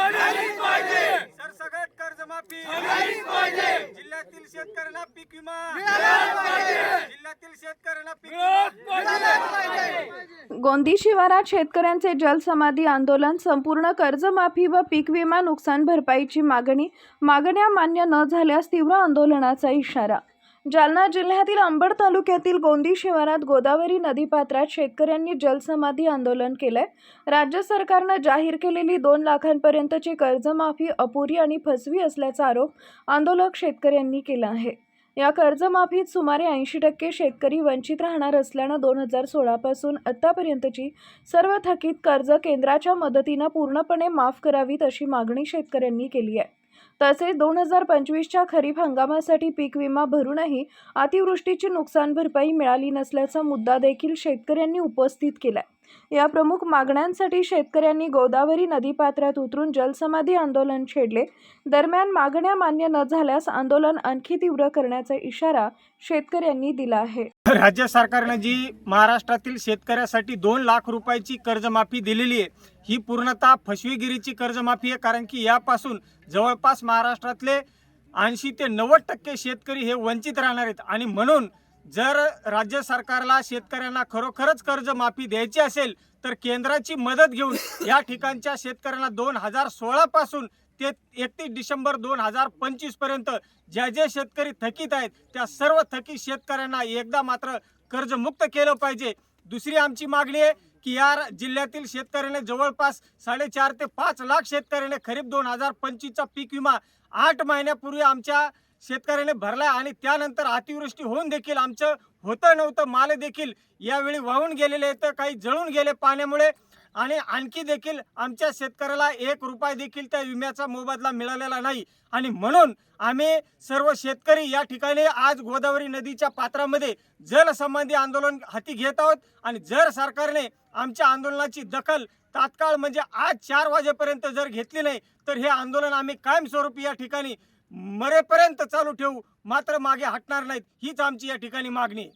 झालीच पाहिजे, सरसकट कर्जमाफी झालीच पाहिजे, जिल्ह्यातील शेतकऱ्यांना पीक विमा मिळालाच पाहिजे, जिल्ह्यातील शेतकऱ्यांना पीक मिळालाच पाहिजे. गोंदी शिवारात शेतकऱ्यांचे जलसमाधी आंदोलन, संपूर्ण कर्जमाफी व पीक विमा नुकसान भरपाईची मागण्या मान्य न झाल्यास तीव्र आंदोलनाचा इशारा. जालना जिल्ह्यातील अंबड तालुक्यातील गोंदी शिवारात गोदावरी नदीपात्रात शेतकऱ्यांनी जलसमाधी आंदोलन केलंय. राज्य सरकारनं जाहीर केलेली 2 लाखांपर्यंतची कर्जमाफी अपुरी आणि फसवी असल्याचा आरोप आंदोलक शेतकऱ्यांनी केला आहे. या कर्जमाफीत सुमारे 80% शेतकरी वंचित राहणार असल्यानं 2016 पासून आतापर्यंतची सर्व थकीत कर्ज केंद्राच्या मदतीनं पूर्णपणे माफ करावीत अशी मागणी शेतकऱ्यांनी केली आहे. तसेच 2025च्या खरीप हंगामासाठी पीक विमा भरूनही अतिवृष्टीची नुकसान भरपाई मिळाली नसल्याचा मुद्दा देखील शेतकऱ्यांनी उपस्थित केलाय. या प्रमुख मागण्यांसाठी शेतकऱ्यांनी गोदावरी नदीपात्रात उतरून जलसमाधी आंदोलन छेडले. दरम्यान मागण्या मान्य न झाल्यास आंदोलन आणखी तीव्र करण्याचा इशारा शेतकऱ्यांनी दिला आहे. राज्य सरकारने जी महाराष्ट्रातील शेतकऱ्यासाठी 2 लाख रुपयाची कर्जमाफी दिलेली आहे ही पूर्णतः फसवेगिरीची कर्जमाफी आहे. कारण की यापासून जवळपास महाराष्ट्रातले 80 ते 90% शेतकरी हे वंचित राहणार आहेत. आणि म्हणून जर राज्य सरकारला शेतकऱ्यांना खरोखरच कर्जमाफी द्यायची असेल तर केंद्राची मदत घेऊन या ठिकाणच्या शेतकऱ्यांना 2016 पासून ते 31 डिसेंबर 2025 पर्यंत जे शेतकरी थकीत आहेत त्या सर्व थकीत शेतकऱ्यांना एकदा मात्र कर्जमुक्त केलं पाहिजे. दुसरी आमची मागणी आहे की या जिल्ह्यातील शेतकऱ्यांना जवळपास 4.5 ते 5 लाख शेतकऱ्यांना खरीप 2025चा पीक विमा 8 महिन्यापूर्वी आमच्या शेतकऱ्याने भरलाय. आणि त्यानंतर अतिवृष्टी होऊन देखील आमचं होतं नव्हतं माल देखील यावेळी वाहून गेलेले आहेत, काही जळून गेले पाण्यामुळे. आणि आणखी देखील आमच्या शेतकऱ्याला 1 रुपया देखील त्या विम्याचा मोबदला मिळालेला नाही. आणि म्हणून आम्ही सर्व शेतकरी या ठिकाणी आज गोदावरी नदीच्या पात्रामध्ये जलसंबंधी आंदोलन हाती घेत आहोत. आणि जर सरकारने आमच्या आंदोलनाची दखल तात्काळ म्हणजे आज 4 वाजेपर्यंत जर घेतली नाही तर हे आंदोलन आम्ही कायमस्वरूपी या ठिकाणी मरेपर्यंत चालू ठेवू, मात्र मागे हटणार नाहीत. हीच आमची या ठिकाणी मागणी आहे.